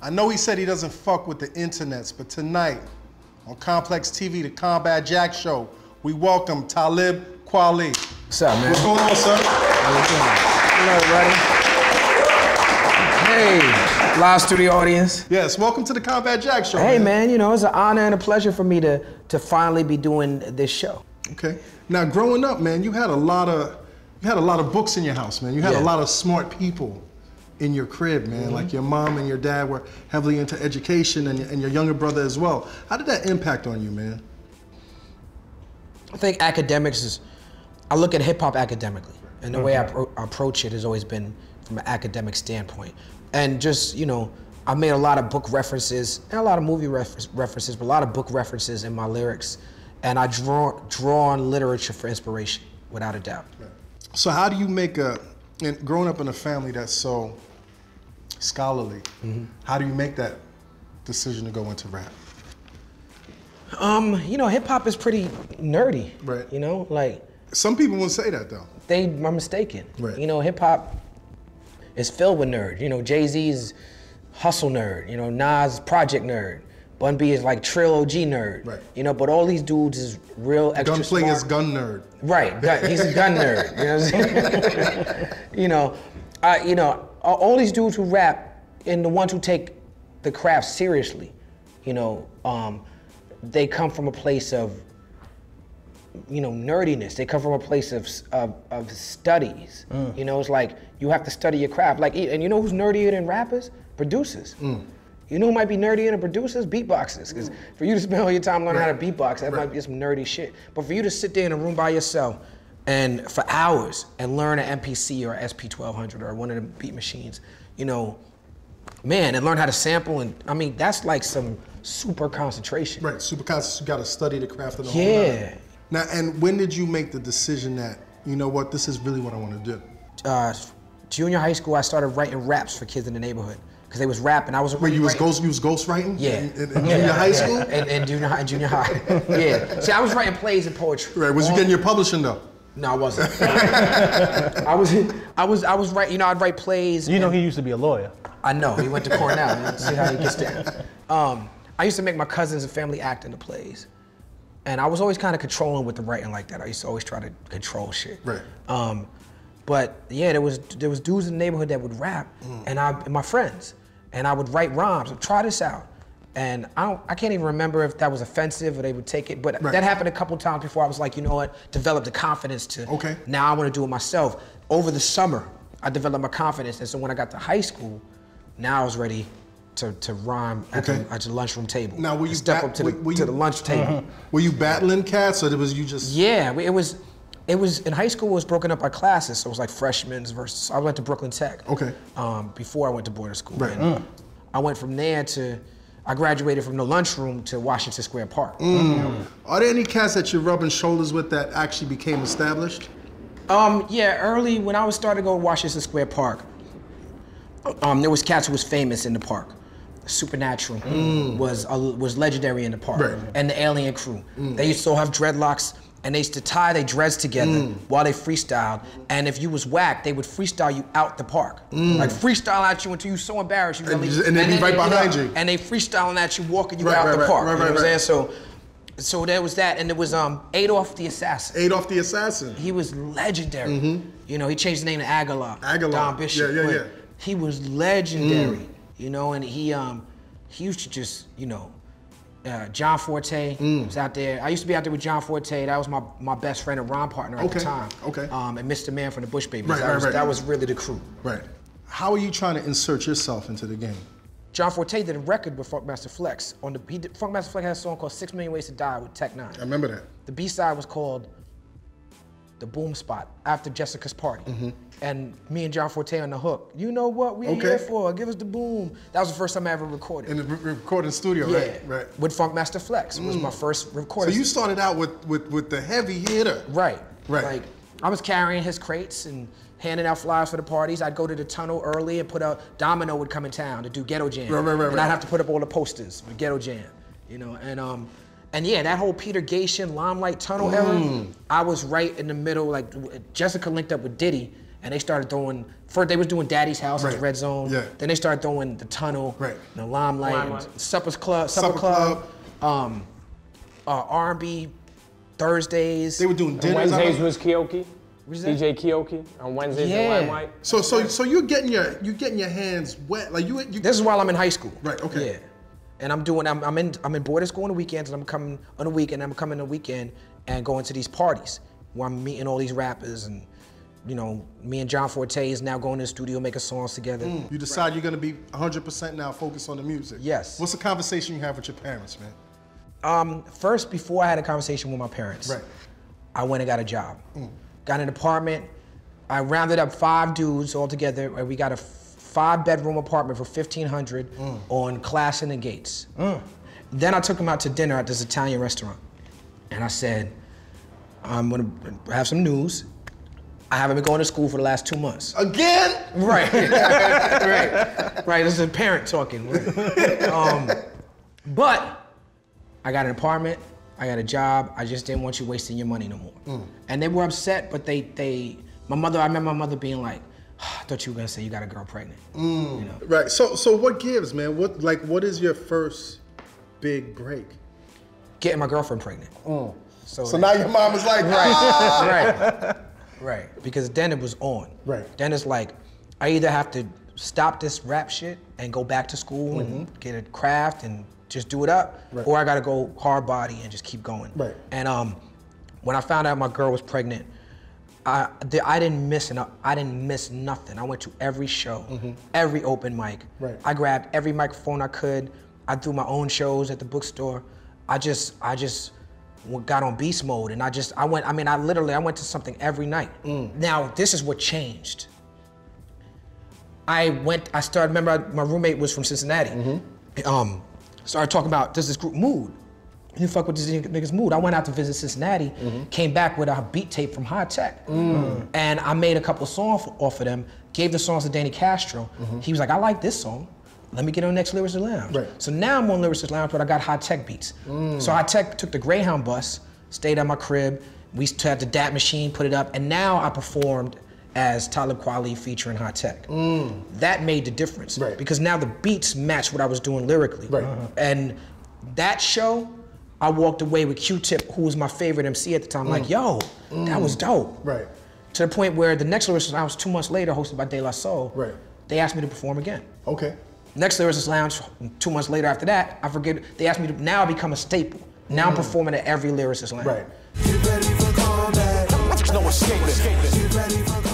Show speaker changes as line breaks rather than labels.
I know he said he doesn't fuck with the internets, but tonight on Complex TV, the Combat Jack Show, we welcome Talib Kweli.
What's up, man?
What's going on, sir?
Hello, everybody. Hey, live studio audience.
Yes, welcome to the Combat Jack Show.
Hey, man, you know, it's an honor and a pleasure for me to finally be doing this show.
Okay. Now, growing up, man, you had a lot of books in your house, man. You had a lot of smart people in your crib, man. Like your mom and your dad were heavily into education, and your younger brother as well. How did that impact on you, man?
I think academics is, I look at hip hop academically, and the way I approach it has always been from an academic standpoint. And just, you know, I made a lot of book references and a lot of movie references, but a lot of book references in my lyrics. And I draw on literature for inspiration, without a doubt.
So how do you make and growing up in a family that's so scholarly, how do you make that decision to go into rap?
You know, hip hop is pretty nerdy.
Right.
You know, like.
Some people will say that though.
They are mistaken.
Right.
You know, hip hop is filled with nerds. You know, Jay-Z's hustle nerd. You know, Nas project nerd. Bun B is like Trill OG nerd. Right. You know, but all these dudes is real extra smart.
Gunplay is gun nerd.
Right. He's a gun nerd. You know what I'm saying? You know, all these dudes who rap and the ones who take the craft seriously, you know, they come from a place of, you know, nerdiness. They come from a place of studies. You know, it's like you have to study your craft. Like, and you know who's nerdier than rappers? Producers. You know who might be nerdier than producers? Beatboxers. Because for you to spend all your time learning how to beatbox, that might be some nerdy shit. But for you to sit there in a room by yourself and for hours and learn an MPC or SP1200 or one of the beat machines, you know, man, and learn how to sample, and I mean, that's like some super concentration.
Right, super concentration. You got to study the craft of the whole
Yeah.
Now, and when did you make the decision that, you know what, this is really what I want to do?
Junior high school, I started writing raps for kids in the neighborhood. Because they was rapping, I was
Wait, you was ghostwriting?
Yeah.
In junior high school?
In junior high. Yeah. See, I was writing plays and poetry.
Right. Was you getting your publishing though?
No, I wasn't. I was writing. You know, I'd write plays.
You know, he used to be a lawyer.
I know. He went to Cornell. See how he gets there. I used to make my cousins and family act in the plays, and I was always kind of controlling with the writing like that. I used to always try to control shit.
Right.
But yeah, there was dudes in the neighborhood that would rap, and my friends. And I would write rhymes. Try this out, and I can't even remember if that was offensive or they would take it. But that happened a couple times before I was like, you know what? Develop the confidence to. Now I want to do it myself. Over the summer, I developed my confidence, and so when I got to high school, now I was ready to rhyme at the lunchroom table.
Now were you
step up to the lunch table?
Were you battling cats, or was you just?
Yeah, it was in high school. It was broken up by classes, so it was like freshmen versus. I went to Brooklyn Tech.
Okay.
Before I went to boarding school.
Right.
And I went from there to. I graduated from the lunchroom to Washington Square Park.
Are there any cats that you're rubbing shoulders with that actually became established?
Yeah, early when I was starting to go to Washington Square Park, there was cats who was famous in the park. Supernatural was legendary in the park, and the Alien Crew. They used to all have dreadlocks. And they used to tie their dreads together while they freestyled. And if you was whack, they would freestyle you out the park. Like freestyle at you until you so embarrassed you really.
And they'd be right behind you.
And they freestyling at you, walking you out the park. You know what I'm saying? So there was that, and there was Adolf the Assassin.
Adolf the Assassin.
He was legendary. You know, he changed the name to Aguilar.
Aguilar.
Don Bishop.
Yeah.
He was legendary. You know, and he used to just, you know. John Forte was out there. I used to be out there with John Forte. That was my best friend and rhyme partner at the time. And Mr. Man from the Bush Babies. That was really the crew.
Right. How are you trying to insert yourself into the game?
John Forte did a record with Funkmaster Flex. Funkmaster Flex had a song called 6 Million Ways to Die with Tech Nine.
I remember that.
The B-side was called The Boom Spot, after Jessica's Party. And me and John Forte on the hook. You know what we here for, give us the boom. That was the first time I ever recorded.
In the recording studio, right?
With Funkmaster Flex. It was my first recording.
So you started out with the heavy hitter.
Right. Like, I was carrying his crates and handing out flyers for the parties. I'd go to the tunnel early and put out, Domino would come in town to do Ghetto Jam. And I'd have to put up all the posters for Ghetto Jam, you know, and yeah, that whole Peter Gatien, Limelight Tunnel era, I was right in the middle, like Jessica linked up with Diddy, and they started throwing, first they was doing Daddy's House at the Red Zone, then they started throwing The Tunnel, the Limelight, Supper Club, R&B, Thursdays.
They were doing dinners.
Wednesdays was Keoki. DJ Keoki on Wednesdays in Limelight.
So you're getting your hands wet, like you.
This is while I'm in high school.
Right. Okay.
Yeah. And I'm in boarding school on the weekends, and I'm coming on the weekend. I'm coming on the weekend and going to these parties where I'm meeting all these rappers, and you know, me and John Forte is now going to the studio making songs together.
You decide you're gonna be 100% now focused on the music.
Yes.
What's the conversation you have with your parents, man?
First, before I had a conversation with my parents, I went and got a job. Got an apartment. I rounded up 5 dudes all together, and we got a 5-bedroom apartment for $1,500 on Classen and Gates. Then I took them out to dinner at this Italian restaurant. And I said, I'm gonna have some news. I haven't been going to school for the last 2 months.
Again?
Right. Right, this is a parent talking. But I got an apartment, I got a job, I just didn't want you wasting your money no more. And they were upset, but I remember my mother being like, I thought you were gonna say you got a girl pregnant. You know?
Right. So what gives, man? What is your first big break?
Getting my girlfriend pregnant.
So now your mom is like,
Right. Because then it was on.
Right.
Then it's like, I either have to stop this rap shit and go back to school and get a craft and just do it up, or I gotta go hard body and just keep going.
Right.
And when I found out my girl was pregnant, I didn't miss nothing. I went to every show, every open mic.
Right.
I grabbed every microphone I could. I threw my own shows at the bookstore. I just got on beast mode, and I went to something every night. Now, this is what changed. Remember my roommate was from Cincinnati. Started talking about, there's this group, Mood. You fuck with this nigga's Mood. I went out to visit Cincinnati, came back with a beat tape from High Tech. And I made a couple songs off of them, gave the songs to Danny Castro. He was like, I like this song. Let me get on Next Lyricist Lounge. So now I'm on Lyricist Lounge, but I got High Tech beats. So High Tech took the Greyhound bus, stayed at my crib. We had the DAT machine, put it up, and now I performed as Talib Kweli featuring High Tech. That made the difference. Because now the beats match what I was doing lyrically. And that show, I walked away with Q-Tip, who was my favorite MC at the time, like, yo, that was dope. To the point where the next Lyricist Lounge, 2 months later, hosted by De La Soul, they asked me to perform again. Next Lyricist Lounge, 2 months later after that, I forget, they asked me to now become a staple. Now I'm performing at every Lyricist Lounge.
Get ready for combat. No escaping.